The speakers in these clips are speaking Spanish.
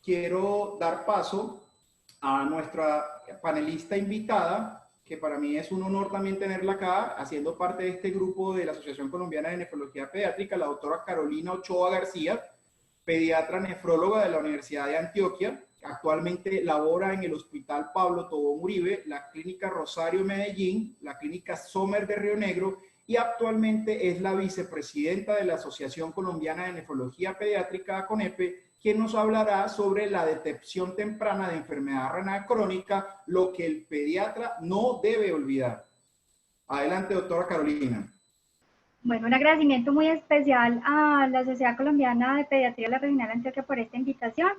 quiero dar paso a nuestra panelista invitada, que para mí es un honor también tenerla acá, haciendo parte de este grupo de la Asociación Colombiana de Nefrología Pediátrica, la doctora Carolina Ochoa García, pediatra nefróloga de la Universidad de Antioquia. Actualmente labora en el Hospital Pablo Tobón Uribe, la Clínica Rosario Medellín, la Clínica Sommer de Río Negro, y actualmente es la vicepresidenta de la Asociación Colombiana de Nefrología Pediátrica, CONEPE, quien nos hablará sobre la detección temprana de enfermedad renal crónica, lo que el pediatra no debe olvidar. Adelante, doctora Carolina. Bueno, un agradecimiento muy especial a la Sociedad Colombiana de Pediatría de la Regional Antioquia por esta invitación.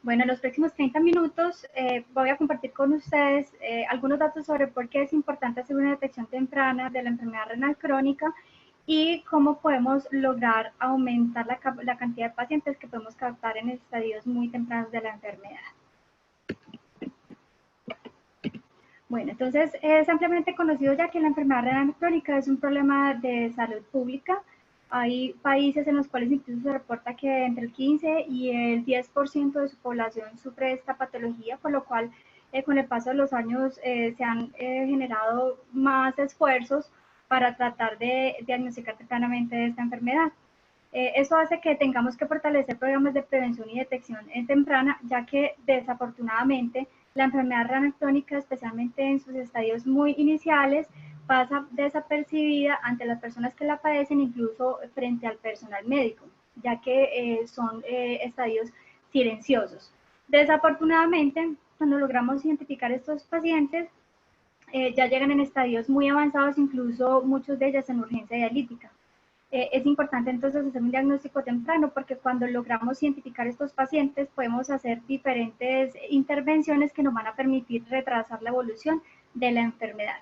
Bueno, en los próximos 30 minutos voy a compartir con ustedes algunos datos sobre por qué es importante hacer una detección temprana de la enfermedad renal crónica y cómo podemos lograr aumentar la cantidad de pacientes que podemos captar en estadios muy tempranos de la enfermedad. Bueno, entonces es ampliamente conocido ya que la enfermedad renal crónica es un problema de salud pública. Hay países en los cuales incluso se reporta que entre el 15 y el 10% de su población sufre esta patología, por lo cual con el paso de los años se han generado más esfuerzos para tratar de diagnosticar tempranamente esta enfermedad. Eso hace que tengamos que fortalecer programas de prevención y detección temprana, ya que desafortunadamente la enfermedad renal crónica, especialmente en sus estadios muy iniciales, pasa desapercibida ante las personas que la padecen, incluso frente al personal médico, ya que son estadios silenciosos. Desafortunadamente, cuando logramos identificar estos pacientes, ya llegan en estadios muy avanzados, incluso muchos de ellos en urgencia dialítica. Es importante entonces hacer un diagnóstico temprano porque cuando logramos identificar estos pacientes podemos hacer diferentes intervenciones que nos van a permitir retrasar la evolución de la enfermedad.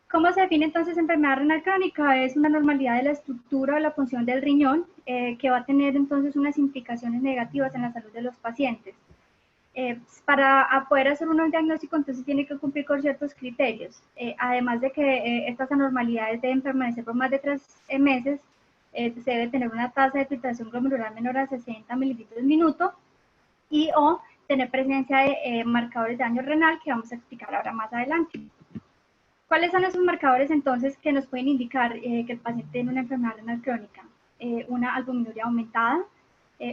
¿Cómo se define entonces enfermedad renal crónica? Es una anormalidad de la estructura o la función del riñón que va a tener entonces unas implicaciones negativas en la salud de los pacientes. Para poder hacer un diagnóstico, entonces tiene que cumplir con ciertos criterios. Además de que estas anormalidades deben permanecer por más de 3 meses, se debe tener una tasa de filtración glomerular menor a 60 mililitros minuto y o tener presencia de marcadores de daño renal que vamos a explicar ahora más adelante. ¿Cuáles son esos marcadores entonces que nos pueden indicar que el paciente tiene una enfermedad renal crónica? Una albuminuria aumentada,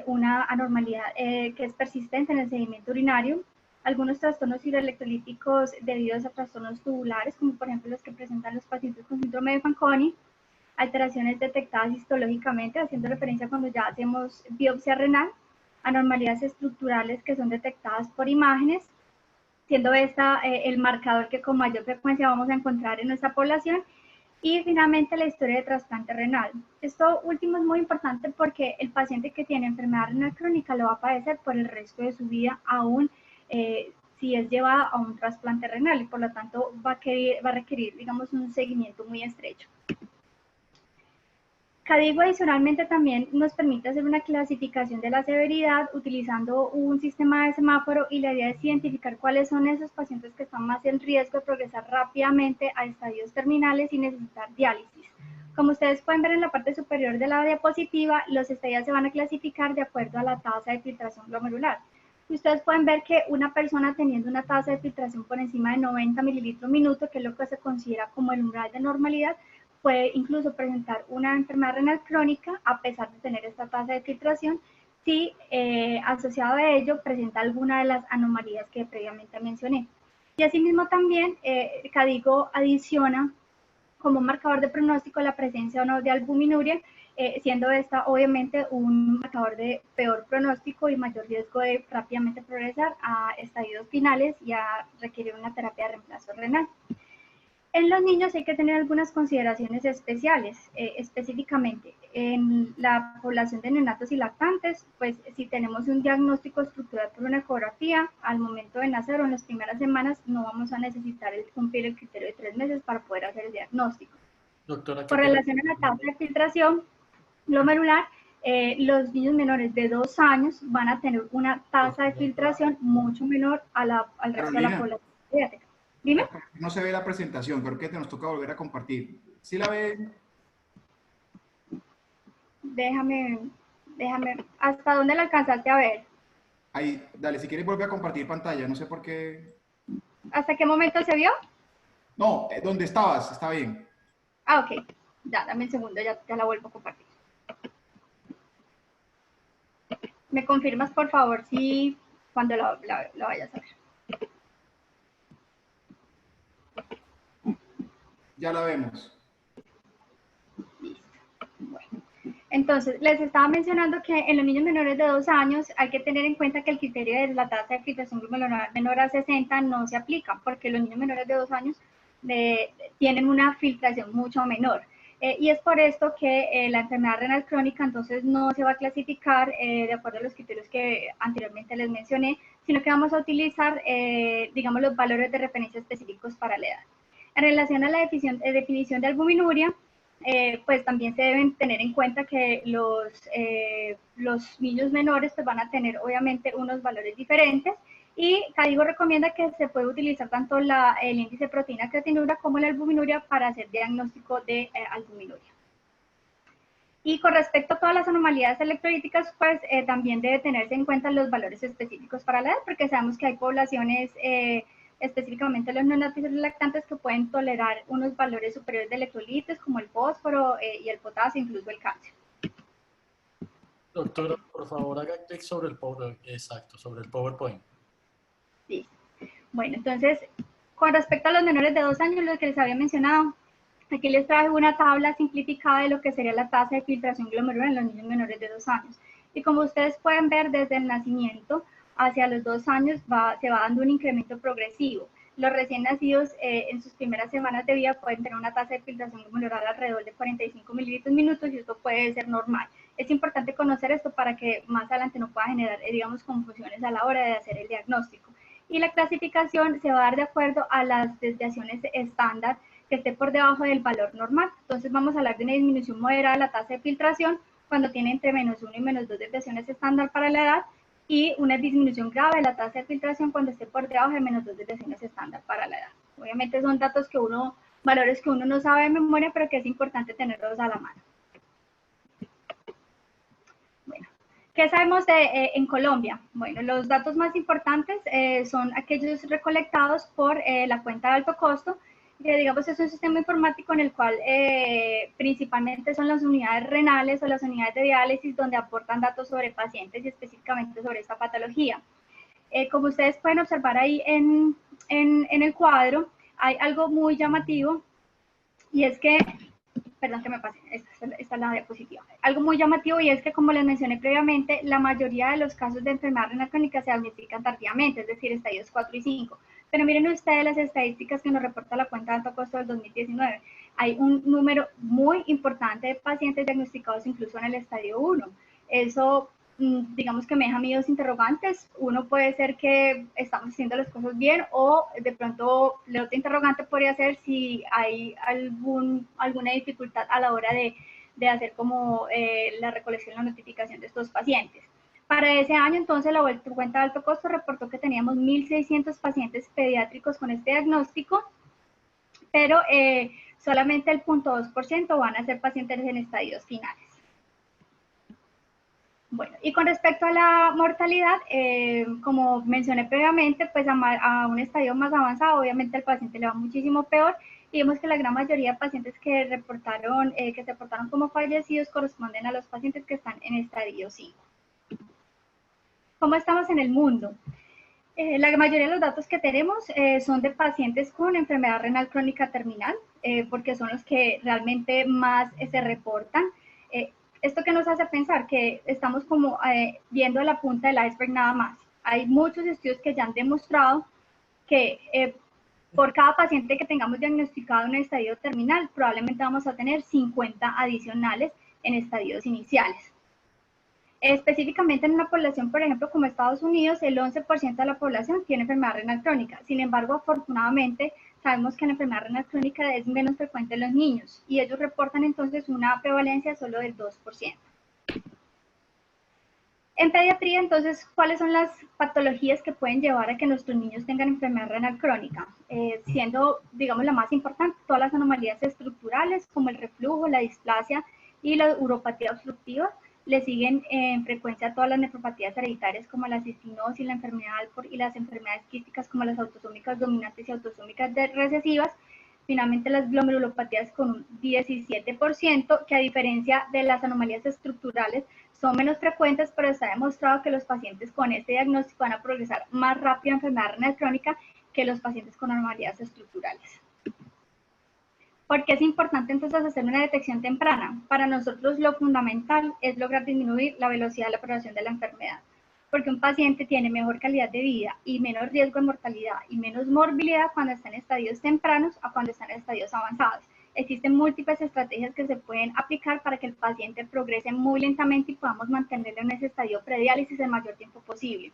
una anormalidad que es persistente en el sedimento urinario, algunos trastornos hidroelectrolíticos debidos a trastornos tubulares, como por ejemplo los que presentan los pacientes con síndrome de Fanconi, alteraciones detectadas histológicamente, haciendo referencia cuando ya hacemos biopsia renal, anormalidades estructurales que son detectadas por imágenes, siendo esta el marcador que con mayor frecuencia vamos a encontrar en nuestra población. Y finalmente la historia de trasplante renal. Esto último es muy importante porque el paciente que tiene enfermedad renal crónica lo va a padecer por el resto de su vida, aún si es llevada a un trasplante renal y por lo tanto va a requerir, digamos, un seguimiento muy estrecho. KDIGO adicionalmente también nos permite hacer una clasificación de la severidad utilizando un sistema de semáforo y la idea es identificar cuáles son esos pacientes que están más en riesgo de progresar rápidamente a estadios terminales y necesitar diálisis. Como ustedes pueden ver en la parte superior de la diapositiva, los estadios se van a clasificar de acuerdo a la tasa de filtración glomerular. Y ustedes pueden ver que una persona teniendo una tasa de filtración por encima de 90 mililitros minuto, que es lo que se considera como el umbral de normalidad, puede incluso presentar una enfermedad renal crónica a pesar de tener esta tasa de filtración, si asociado a ello presenta alguna de las anomalías que previamente mencioné. Y asimismo también KDIGO adiciona como marcador de pronóstico la presencia o no de albuminuria, siendo esta obviamente un marcador de peor pronóstico y mayor riesgo de rápidamente progresar a estadios finales y a requerir una terapia de reemplazo renal. En los niños hay que tener algunas consideraciones especiales, específicamente en la población de neonatos y lactantes, pues si tenemos un diagnóstico estructural por una ecografía, al momento de nacer o en las primeras semanas no vamos a necesitar cumplir el criterio de 3 meses para poder hacer el diagnóstico. Doctora, Con relación a la tasa de filtración glomerular, los niños menores de 2 años van a tener una tasa de filtración mucho menor al resto de la población pediátrica. Dime. No se ve la presentación, creo que te nos toca volver a compartir. ¿Sí la ven? Déjame Déjame, ¿hasta dónde la alcanzaste a ver? Ahí, dale, si quieres vuelve a compartir pantalla, no sé por qué. ¿Hasta qué momento se vio? No, ¿dónde estabas? Está bien. Ah, ok. Ya, dame un segundo, ya la vuelvo a compartir. ¿Me confirmas, por favor, si cuando la vayas a ver? Ya la vemos. Listo. Bueno. Entonces, les estaba mencionando que en los niños menores de 2 años hay que tener en cuenta que el criterio de la tasa de filtración glomerular menor a 60 no se aplica, porque los niños menores de 2 años tienen una filtración mucho menor. Y es por esto que la enfermedad renal crónica entonces no se va a clasificar de acuerdo a los criterios que anteriormente les mencioné, sino que vamos a utilizar, digamos, los valores de referencia específicos para la edad. En relación a la definición de albuminuria, pues también se deben tener en cuenta que los niños menores pues van a tener obviamente unos valores diferentes y CADIGO recomienda que se puede utilizar tanto el índice de proteína creatinura como la albuminuria para hacer diagnóstico de albuminuria. Y con respecto a todas las anomalías electrolíticas, pues también debe tenerse en cuenta los valores específicos para la edad, porque sabemos que hay poblaciones, específicamente los neonatos lactantes, que pueden tolerar unos valores superiores de electrolitos, como el fósforo y el potasio, incluso el calcio. Doctora, por favor, haga clic sobre el sobre el PowerPoint. Sí. Bueno, entonces, con respecto a los menores de 2 años, lo que les había mencionado, aquí les traje una tabla simplificada de lo que sería la tasa de filtración glomerular en los niños menores de 2 años. Y como ustedes pueden ver, desde el nacimiento hacia los 2 años se va dando un incremento progresivo. Los recién nacidos en sus primeras semanas de vida pueden tener una tasa de filtración glomerular alrededor de 45 mililitros minutos y esto puede ser normal. Es importante conocer esto para que más adelante no pueda generar, digamos, confusiones a la hora de hacer el diagnóstico. Y la clasificación se va a dar de acuerdo a las desviaciones estándar que esté por debajo del valor normal. Entonces vamos a hablar de una disminución moderada de la tasa de filtración cuando tiene entre -1 y -2 desviaciones estándar para la edad y una disminución grave de la tasa de filtración cuando esté por debajo de -2 desviaciones estándar para la edad. Obviamente son datos valores que uno no sabe de memoria, pero que es importante tenerlos a la mano. Bueno, ¿qué sabemos en Colombia? Bueno, los datos más importantes son aquellos recolectados por la cuenta de alto costo, que digamos es un sistema informático en el cual principalmente son las unidades renales o las unidades de diálisis donde aportan datos sobre pacientes y específicamente sobre esta patología. Como ustedes pueden observar ahí en el cuadro, hay algo muy llamativo y es que, perdón que me pase, esta es la diapositiva. Algo muy llamativo y es que, como les mencioné previamente, la mayoría de los casos de enfermedad renal crónica se diagnostican tardíamente, es decir, estadios 4 y 5. Pero miren ustedes las estadísticas que nos reporta la cuenta de alto costo del 2019. Hay un número muy importante de pacientes diagnosticados incluso en el estadio 1. Eso, digamos que me deja a mí dos interrogantes. Uno puede ser que estamos haciendo las cosas bien o de pronto la otra interrogante podría ser si hay alguna dificultad a la hora de hacer como la recolección y la notificación de estos pacientes. Para ese año, entonces, la cuenta de alto costo reportó que teníamos 1.600 pacientes pediátricos con este diagnóstico, pero solamente el 0.2% van a ser pacientes en estadios finales. Bueno, y con respecto a la mortalidad, como mencioné previamente, pues a un estadio más avanzado, obviamente al paciente le va muchísimo peor, y vemos que la gran mayoría de pacientes que se reportaron como fallecidos corresponden a los pacientes que están en estadio 5. ¿Cómo estamos en el mundo? La mayoría de los datos que tenemos son de pacientes con enfermedad renal crónica terminal, porque son los que realmente más se reportan. Esto que nos hace pensar que estamos como viendo la punta del iceberg nada más. Hay muchos estudios que ya han demostrado que por cada paciente que tengamos diagnosticado en estadio terminal, probablemente vamos a tener 50 adicionales en estadios iniciales. Específicamente en una población, por ejemplo, como Estados Unidos, el 11% de la población tiene enfermedad renal crónica. Sin embargo, afortunadamente, sabemos que la enfermedad renal crónica es menos frecuente en los niños y ellos reportan entonces una prevalencia solo del 2%. En pediatría, entonces, ¿cuáles son las patologías que pueden llevar a que nuestros niños tengan enfermedad renal crónica? Siendo, digamos, la más importante, todas las anomalías estructurales como el reflujo, la displasia y la uropatía obstructiva, le siguen en frecuencia todas las nefropatías hereditarias como la cistinosis, la enfermedad de Alport y las enfermedades quísticas como las autosómicas dominantes y autosómicas recesivas. Finalmente, las glomerulopatías con un 17%, que a diferencia de las anomalías estructurales son menos frecuentes, pero está demostrado que los pacientes con este diagnóstico van a progresar más rápido a enfermedad renal crónica que los pacientes con anomalías estructurales. ¿Por qué es importante entonces hacer una detección temprana? Para nosotros lo fundamental es lograr disminuir la velocidad de la progresión de la enfermedad, porque un paciente tiene mejor calidad de vida y menos riesgo de mortalidad y menos morbilidad cuando está en estadios tempranos a cuando está en estadios avanzados. Existen múltiples estrategias que se pueden aplicar para que el paciente progrese muy lentamente y podamos mantenerlo en ese estadio prediálisis el mayor tiempo posible.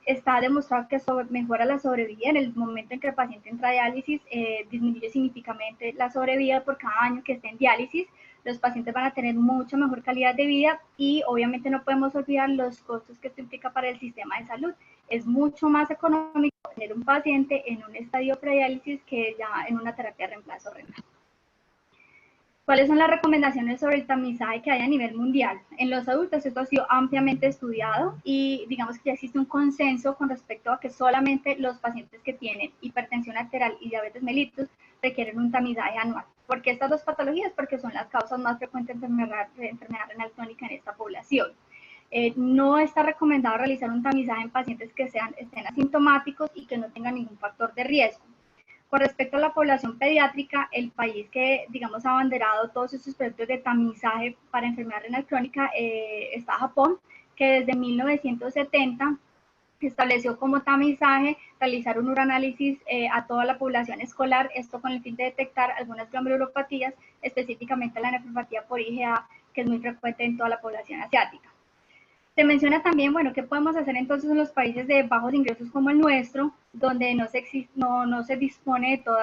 Está demostrado que mejora la sobrevida en el momento en que el paciente entra a diálisis, disminuye significativamente la sobrevida por cada año que esté en diálisis. Los pacientes van a tener mucho mejor calidad de vida y obviamente no podemos olvidar los costos que esto implica para el sistema de salud. Es mucho más económico tener un paciente en un estadio prediálisis que ya en una terapia de reemplazo renal. ¿Cuáles son las recomendaciones sobre el tamizaje que hay a nivel mundial? En los adultos esto ha sido ampliamente estudiado y digamos que ya existe un consenso con respecto a que solamente los pacientes que tienen hipertensión arterial y diabetes mellitus requieren un tamizaje anual. ¿Por qué estas dos patologías? Porque son las causas más frecuentes de enfermedad renal crónica en esta población. No está recomendado realizar un tamizaje en pacientes que estén asintomáticos y que no tengan ningún factor de riesgo. Con respecto a la población pediátrica, el país que, digamos, ha abanderado todos estos proyectos de tamizaje para enfermedad renal crónica está Japón, que desde 1970 estableció como tamizaje realizar un uranálisis a toda la población escolar, esto con el fin de detectar algunas glomerulopatías, específicamente la nefropatía por IgA, que es muy frecuente en toda la población asiática. Se menciona también, bueno, ¿qué podemos hacer entonces en los países de bajos ingresos como el nuestro, donde no se dispone de todo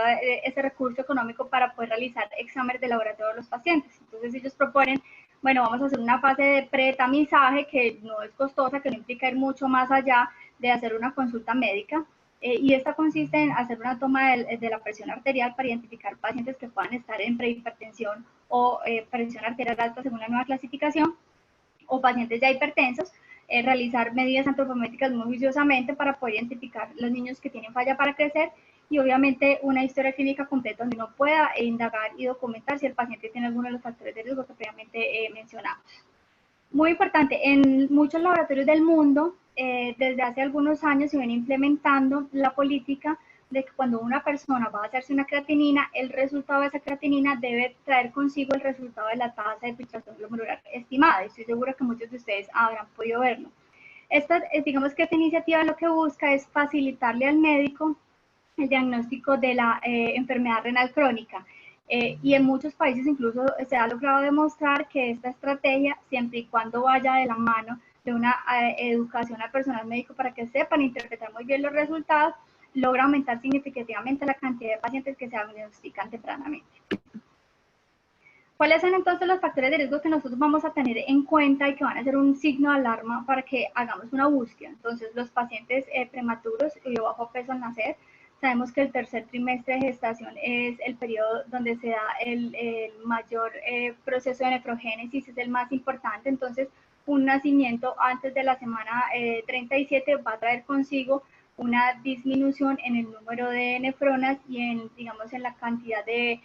ese recurso económico para poder realizar exámenes de laboratorio de los pacientes? Entonces ellos proponen, bueno, vamos a hacer una fase de pretamizaje que no es costosa, que no implica ir mucho más allá de hacer una consulta médica, y esta consiste en hacer una toma de la presión arterial para identificar pacientes que puedan estar en prehipertensión o presión arterial alta según la nueva clasificación, o pacientes ya hipertensos, realizar medidas antropométricas muy juiciosamente para poder identificar los niños que tienen falla para crecer y obviamente una historia clínica completa donde uno pueda indagar y documentar si el paciente tiene alguno de los factores de riesgo que previamente mencionamos. Muy importante, en muchos laboratorios del mundo, desde hace algunos años se viene implementando la política de que cuando una persona va a hacerse una creatinina, el resultado de esa creatinina debe traer consigo el resultado de la tasa de filtración glomerular estimada. Estoy segura que muchos de ustedes habrán podido verlo. Digamos que esta iniciativa lo que busca es facilitarle al médico el diagnóstico de la enfermedad renal crónica. Y en muchos países incluso se ha logrado demostrar que esta estrategia, siempre y cuando vaya de la mano de una educación al personal médico para que sepan interpretar muy bien los resultados, logra aumentar significativamente la cantidad de pacientes que se diagnostican tempranamente. ¿Cuáles son entonces los factores de riesgo que nosotros vamos a tener en cuenta y que van a ser un signo de alarma para que hagamos una búsqueda? Entonces, los pacientes prematuros y bajo peso al nacer, sabemos que el tercer trimestre de gestación es el periodo donde se da el mayor proceso de nefrogénesis, es el más importante. Entonces, un nacimiento antes de la semana 37 va a traer consigo una disminución en el número de nefronas y en, digamos, en la cantidad de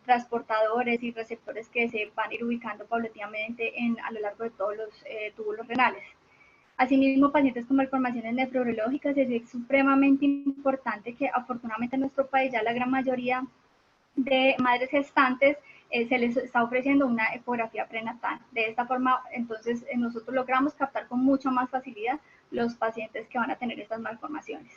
transportadores y receptores que se van a ir ubicando paulatinamente a lo largo de todos los túbulos renales. Asimismo, pacientes con malformaciones nefrológicas, es supremamente importante que afortunadamente en nuestro país ya la gran mayoría de madres gestantes se les está ofreciendo una ecografía prenatal. De esta forma, entonces, nosotros logramos captar con mucha más facilidad los pacientes que van a tener estas malformaciones.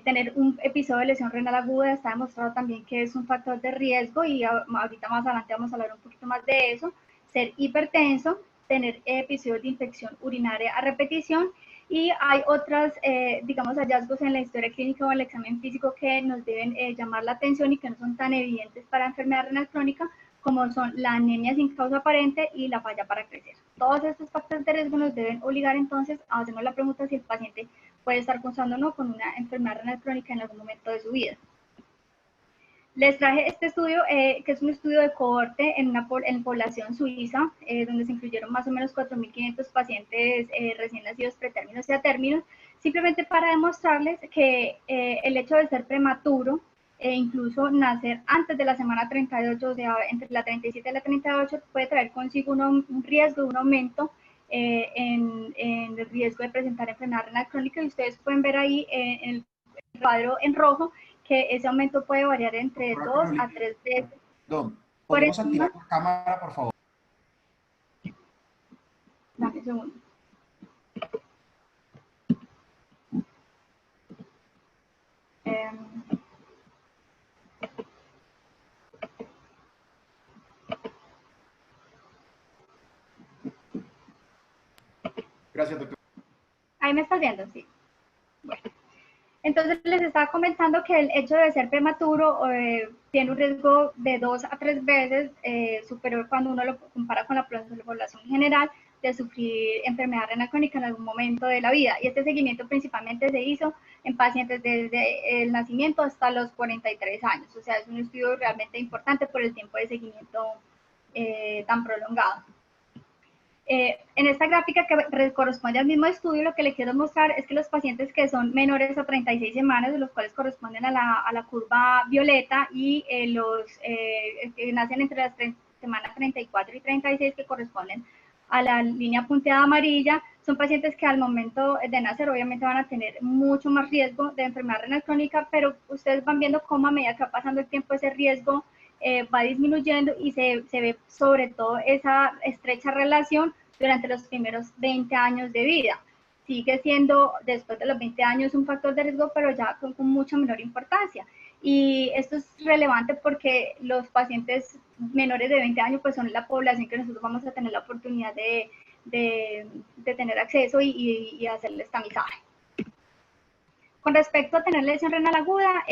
Tener un episodio de lesión renal aguda está demostrado también que es un factor de riesgo y ahorita más adelante vamos a hablar un poquito más de eso. Ser hipertenso, tener episodios de infección urinaria a repetición y hay otras, digamos, hallazgos en la historia clínica o en el examen físico que nos deben llamar la atención y que no son tan evidentes para enfermedad renal crónica, como son la anemia sin causa aparente y la falla para crecer. Todos estos factores de riesgo nos deben obligar entonces a hacernos la pregunta si el paciente puede estar cursando o no con una enfermedad renal crónica en algún momento de su vida. Les traje este estudio, que es un estudio de cohorte en población suiza, donde se incluyeron más o menos 4.500 pacientes recién nacidos pretérminos y a términos, simplemente para demostrarles que el hecho de ser prematuro, incluso nacer antes de la semana 38, o sea, entre la 37 y la 38, puede traer consigo un riesgo, un aumento en el riesgo de presentar enfermedad renal crónica, y ustedes pueden ver ahí en el cuadro en rojo que ese aumento puede variar entre 2 a 3 veces. Perdón, Por ¿podemos encima, activar la cámara, por favor? dame un segundo. Gracias, doctor. Ahí me estás viendo, sí. Bueno. Entonces les estaba comentando que el hecho de ser prematuro tiene un riesgo de 2 a 3 veces superior cuando uno lo compara con la población general de sufrir enfermedad renal crónica en algún momento de la vida. Y este seguimiento principalmente se hizo en pacientes desde el nacimiento hasta los 43 años. O sea, es un estudio realmente importante por el tiempo de seguimiento tan prolongado. En esta gráfica que corresponde al mismo estudio, lo que le quiero mostrar es que los pacientes que son menores a 36 semanas, de los cuales corresponden a la curva violeta, y los que nacen entre las semanas 34 y 36, que corresponden a la línea punteada amarilla, son pacientes que al momento de nacer obviamente van a tener mucho más riesgo de enfermedad renal crónica, pero ustedes van viendo cómo a medida que va pasando el tiempo ese riesgo va disminuyendo, y se ve sobre todo esa estrecha relación durante los primeros 20 años de vida. Sigue siendo después de los 20 años un factor de riesgo, pero ya con mucha menor importancia. Y esto es relevante porque los pacientes menores de 20 años pues son la población que nosotros vamos a tener la oportunidad de tener acceso y hacerles tamizaje. Con respecto a tener lesión renal aguda,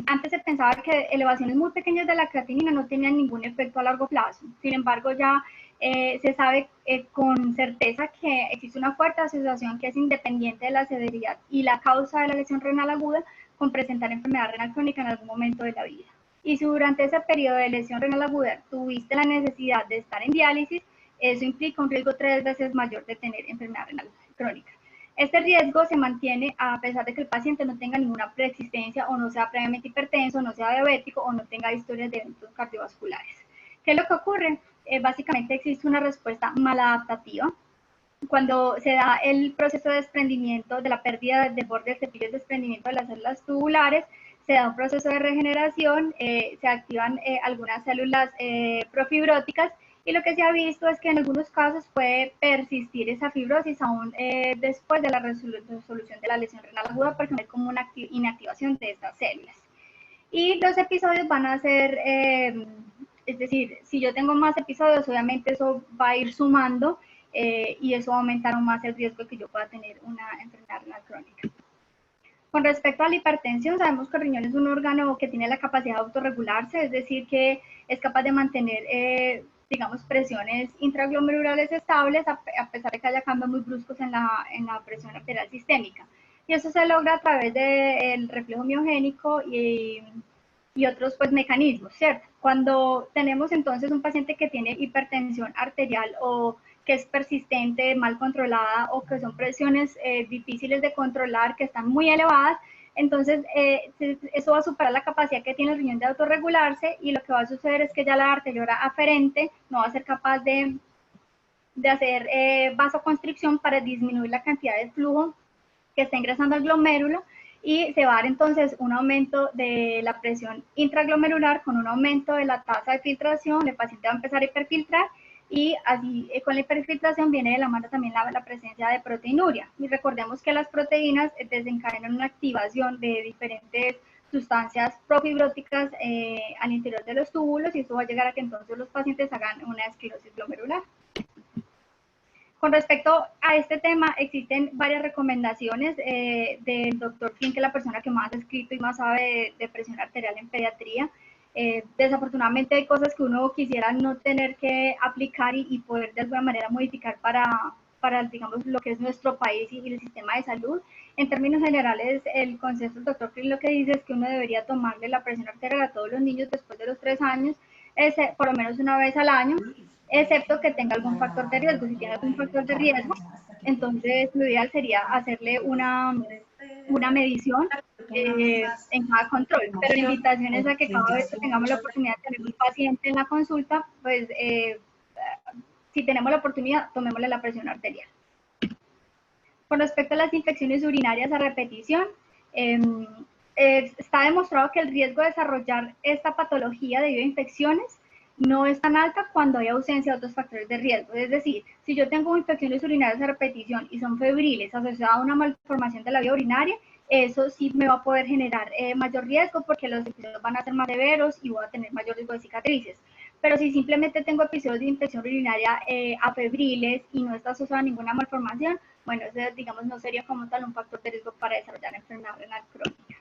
antes se pensaba que elevaciones muy pequeñas de la creatinina no tenían ningún efecto a largo plazo. Sin embargo, ya se sabe con certeza que existe una fuerte asociación que es independiente de la severidad y la causa de la lesión renal aguda con presentar enfermedad renal crónica en algún momento de la vida. Y si durante ese periodo de lesión renal aguda tuviste la necesidad de estar en diálisis, eso implica un riesgo 3 veces mayor de tener enfermedad renal crónica. Este riesgo se mantiene a pesar de que el paciente no tenga ninguna preexistencia o no sea previamente hipertenso, no sea diabético o no tenga historias de eventos cardiovasculares. ¿Qué es lo que ocurre? Básicamente existe una respuesta maladaptativa. Cuando se da el proceso de desprendimiento de la pérdida del borde del cepillo, el desprendimiento de las células tubulares, se da un proceso de regeneración, se activan algunas células profibróticas, y lo que se ha visto es que en algunos casos puede persistir esa fibrosis aún después de la resolución de la lesión renal aguda, porque no hay como una inactivación de estas células. Y los episodios van a ser, es decir, si yo tengo más episodios, obviamente eso va a ir sumando y eso va a aumentar aún más el riesgo de que yo pueda tener una enfermedad renal crónica. Con respecto a la hipertensión, sabemos que el riñón es un órgano que tiene la capacidad de autorregularse, es decir, que es capaz de mantener, digamos, presiones intraglomerulares estables a pesar de que haya cambios muy bruscos en la presión arterial sistémica. Y eso se logra a través del reflejo miogénico y otros pues mecanismos, ¿cierto? Cuando tenemos entonces un paciente que tiene hipertensión arterial o que es persistente, mal controlada, o que son presiones difíciles de controlar, que están muy elevadas, entonces eso va a superar la capacidad que tiene el riñón de autorregularse, y lo que va a suceder es que ya la arteriora aferente no va a ser capaz de hacer vasoconstricción para disminuir la cantidad de flujo que está ingresando al glomérulo, y se va a dar entonces un aumento de la presión intraglomerular con un aumento de la tasa de filtración, el paciente va a empezar a hiperfiltrar, y así con la hiperfiltración viene de la mano también la presencia de proteinuria. Y recordemos que las proteínas desencadenan una activación de diferentes sustancias profibróticas al interior de los túbulos, y eso va a llegar a que entonces los pacientes hagan una esclerosis glomerular. Con respecto a este tema, existen varias recomendaciones del doctor Flynn, que es la persona que más ha escrito y más sabe de presión arterial en pediatría. Desafortunadamente hay cosas que uno quisiera no tener que aplicar y poder de alguna manera modificar para para, digamos, lo que es nuestro país y el sistema de salud. En términos generales, el consenso del doctor Cris lo que dice es que uno debería tomarle la presión arterial a todos los niños después de los 3 años, por lo menos una vez al año, excepto que tenga algún factor de riesgo. Si tiene algún factor de riesgo, entonces lo ideal sería hacerle una medición en cada control, pero la invitación es a que cada vez que tengamos la oportunidad de tener un paciente en la consulta, pues si tenemos la oportunidad, tomémosle la presión arterial. Con respecto a las infecciones urinarias a repetición, está demostrado que el riesgo de desarrollar esta patología debido a infecciones no es tan alta cuando hay ausencia de otros factores de riesgo. Es decir, si yo tengo infecciones urinarias a repetición y son febriles asociadas a una malformación de la vía urinaria, eso sí me va a poder generar mayor riesgo porque los episodios van a ser más severos y voy a tener mayor riesgo de cicatrices. Pero si simplemente tengo episodios de infección urinaria afebriles y no está asociada a ninguna malformación, bueno, ese, digamos, no sería como tal un factor de riesgo para desarrollar enfermedad renal crónica.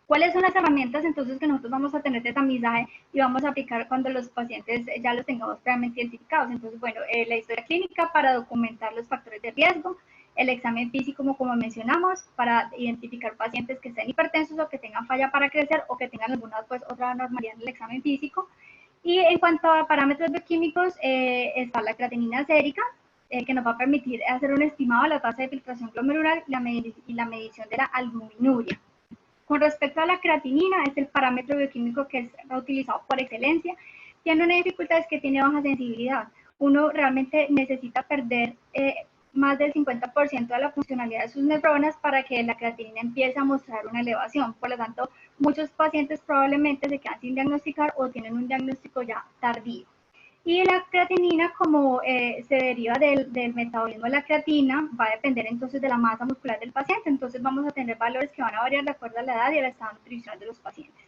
¿Cuáles son las herramientas entonces que nosotros vamos a tener de tamizaje y vamos a aplicar cuando los pacientes ya los tengamos previamente identificados? Entonces, bueno, la historia clínica para documentar los factores de riesgo, el examen físico, como mencionamos, para identificar pacientes que estén hipertensos o que tengan falla para crecer o que tengan alguna pues, otra anormalidad en el examen físico. Y en cuanto a parámetros bioquímicos, está la creatinina sérica, que nos va a permitir hacer un estimado de la tasa de filtración glomerular y la medición de la albuminuria. Con respecto a la creatinina, es el parámetro bioquímico que es utilizado por excelencia. Tiene una dificultad, es que tiene baja sensibilidad. Uno realmente necesita perder más del 50% de la funcionalidad de sus neuronas para que la creatinina empiece a mostrar una elevación. Por lo tanto, muchos pacientes probablemente se quedan sin diagnosticar o tienen un diagnóstico ya tardío. Y la creatinina, como se deriva del metabolismo de la creatina, va a depender entonces de la masa muscular del paciente. Entonces vamos a tener valores que van a variar de acuerdo a la edad y al estado nutricional de los pacientes.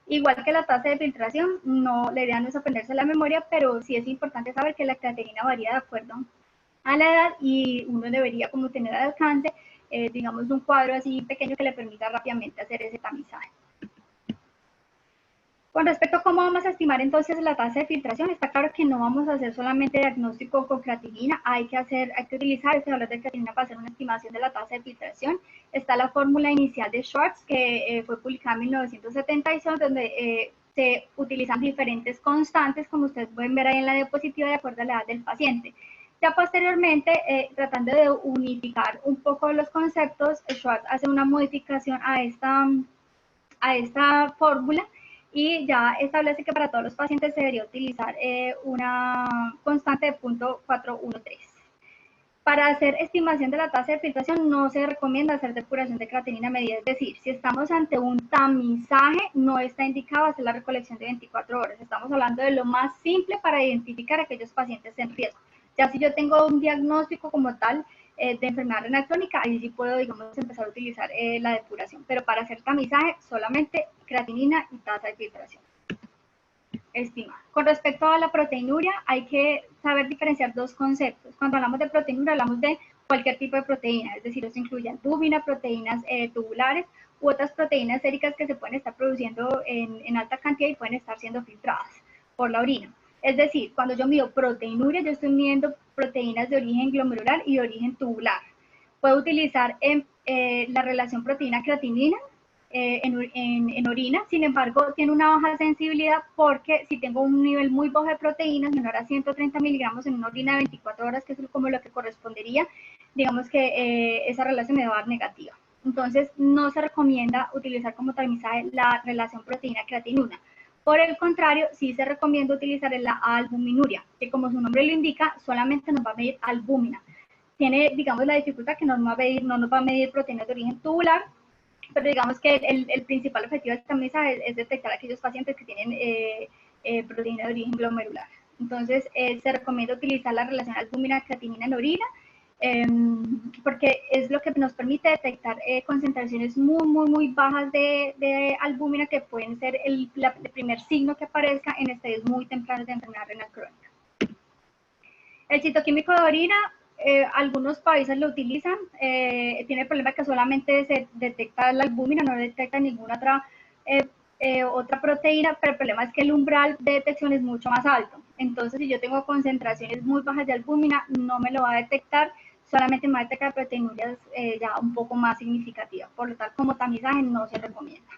Igual que la tasa de filtración, la idea no es aprenderse la memoria, pero sí es importante saber que la creatinina varía de acuerdo a la edad y uno debería como tener al alcance, digamos, un cuadro así pequeño que le permita rápidamente hacer ese tamizaje. Con respecto a cómo vamos a estimar entonces la tasa de filtración, está claro que no vamos a hacer solamente diagnóstico con creatinina, hay que utilizar este valor de creatinina para hacer una estimación de la tasa de filtración. Está la fórmula inicial de Schwartz, que fue publicada en 1976, donde se utilizan diferentes constantes, como ustedes pueden ver ahí en la diapositiva, de acuerdo a la edad del paciente. Ya posteriormente, tratando de unificar un poco los conceptos, Schwartz hace una modificación a esta fórmula, y ya establece que para todos los pacientes se debería utilizar una constante de 0.413. Para hacer estimación de la tasa de filtración no se recomienda hacer depuración de creatinina medida, es decir, si estamos ante un tamizaje no está indicado hacer la recolección de 24 horas. Estamos hablando de lo más simple para identificar a aquellos pacientes en riesgo. Ya si yo tengo un diagnóstico como tal de enfermedad renal crónica, ahí sí puedo, digamos, empezar a utilizar la depuración, pero para hacer tamizaje solamente creatinina y tasa de filtración estimada. Con respecto a la proteinuria, hay que saber diferenciar dos conceptos. Cuando hablamos de proteinuria, hablamos de cualquier tipo de proteína, es decir, eso incluye albúmina, proteínas tubulares u otras proteínas séricas que se pueden estar produciendo en alta cantidad y pueden estar siendo filtradas por la orina. Es decir, cuando yo mido proteinuria, yo estoy midiendo proteínas de origen glomerular y de origen tubular. Puedo utilizar la relación proteína-creatinina en orina, sin embargo, tiene una baja sensibilidad porque si tengo un nivel muy bajo de proteínas, menor a 130 miligramos en una orina de 24 horas, que es como lo que correspondería, digamos que esa relación me va a dar negativa. Entonces, no se recomienda utilizar como tamizaje la relación proteína-creatinina. Por el contrario, sí se recomienda utilizar la albuminuria, que como su nombre lo indica, solamente nos va a medir albúmina. Tiene, digamos, la dificultad que no nos va a medir proteínas de origen tubular, pero digamos que el principal objetivo de esta mesa es detectar a aquellos pacientes que tienen proteína de origen glomerular. Entonces, se recomienda utilizar la relación albúmina-creatinina en orina, porque es lo que nos permite detectar concentraciones muy bajas de albúmina, que pueden ser el primer signo que aparezca en estadios muy tempranos de enfermedad renal crónica. El citoquímico de orina, algunos países lo utilizan, tiene el problema que solamente se detecta la albúmina, no detecta ninguna otra otra proteína, pero el problema es que el umbral de detección es mucho más alto. Entonces, si yo tengo concentraciones muy bajas de albúmina, no me lo va a detectar, solamente me va a detectar proteinurias ya un poco más significativas. Por lo tanto, como tamizaje no se recomienda.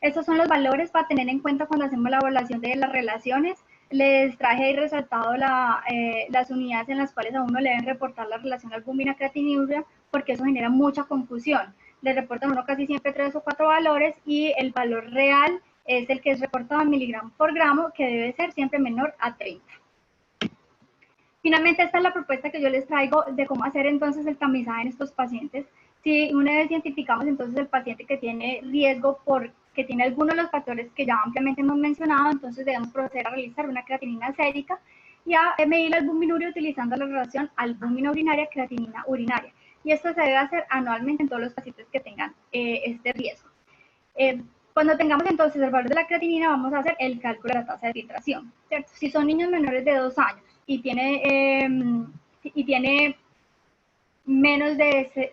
Estos son los valores para tener en cuenta cuando hacemos la evaluación de las relaciones. Les traje ahí resaltado las unidades en las cuales a uno le deben reportar la relación albúmina-creatininuria, porque eso genera mucha confusión. Le reportan a uno casi siempre 3 o 4 valores y el valor real es el que es reportado en miligramos por gramo, que debe ser siempre menor a 30. Finalmente, esta es la propuesta que yo les traigo de cómo hacer entonces el tamizaje en estos pacientes. Si una vez identificamos entonces el paciente que tiene riesgo que tiene algunos de los factores que ya ampliamente hemos mencionado, entonces debemos proceder a realizar una creatinina sérica y a medir la albuminuria utilizando la relación albúmina urinaria, creatinina urinaria. Y esto se debe hacer anualmente en todos los pacientes que tengan este riesgo. Cuando tengamos entonces el valor de la creatinina, vamos a hacer el cálculo de la tasa de filtración, ¿cierto? Si son niños menores de 2 años y tiene menos de,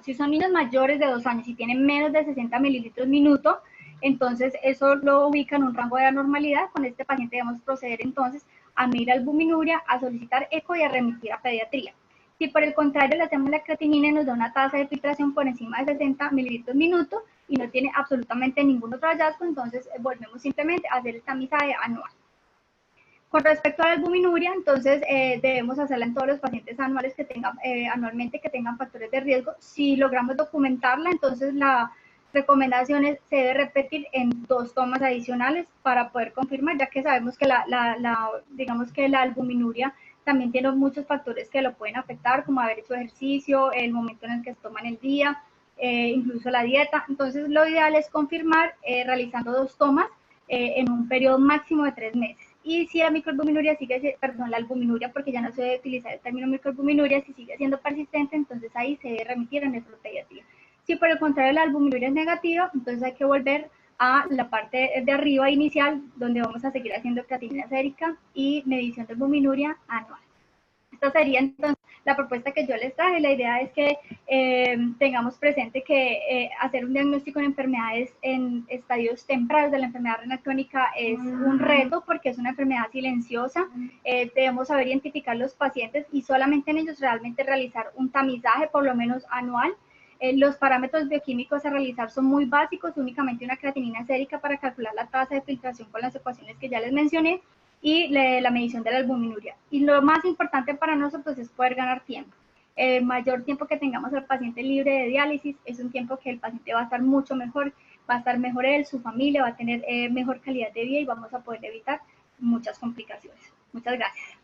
si son niños mayores de 2 años y tienen menos de 60 mililitros minuto, entonces eso lo ubica en un rango de anormalidad. Con este paciente debemos proceder entonces a medir albuminuria, a solicitar eco y a remitir a pediatría. Si por el contrario le hacemos la creatinina y nos da una tasa de filtración por encima de 60 mililitros minuto y no tiene absolutamente ningún otro hallazgo, entonces volvemos simplemente a hacer el tamizaje anual. Con respecto a la albuminuria, entonces debemos hacerla en todos los pacientes anuales que tengan, anualmente que tengan factores de riesgo. Si logramos documentarla, entonces la recomendación se debe repetir en 2 tomas adicionales para poder confirmar, ya que sabemos que digamos que la albuminuria también tiene muchos factores que lo pueden afectar, como haber hecho ejercicio, el momento en el que se toma en el día, incluso la dieta. Entonces lo ideal es confirmar realizando 2 tomas en un periodo máximo de 3 meses. Y si la microalbuminuria la albuminuria, porque ya no se debe utilizar el término microalbuminuria, si sigue siendo persistente, entonces ahí se debe remitir a nefropediatría. Si por el contrario la albuminuria es negativa, entonces hay que volver a la parte de arriba inicial, donde vamos a seguir haciendo creatinina sérica y medición de albuminuria anual. Esta sería entonces la propuesta que yo les traje. La idea es que tengamos presente que hacer un diagnóstico en enfermedades en estadios tempranos de la enfermedad renal crónica es un reto porque es una enfermedad silenciosa. Debemos saber identificar los pacientes y solamente en ellos realmente realizar un tamizaje por lo menos anual. Los parámetros bioquímicos a realizar son muy básicos, únicamente una creatinina sérica para calcular la tasa de filtración con las ecuaciones que ya les mencioné y la medición de la albuminuria. Y lo más importante para nosotros es poder ganar tiempo. El mayor tiempo que tengamos al paciente libre de diálisis es un tiempo que el paciente va a estar mucho mejor, va a estar mejor él, su familia, va a tener mejor calidad de vida y vamos a poder evitar muchas complicaciones. Muchas gracias.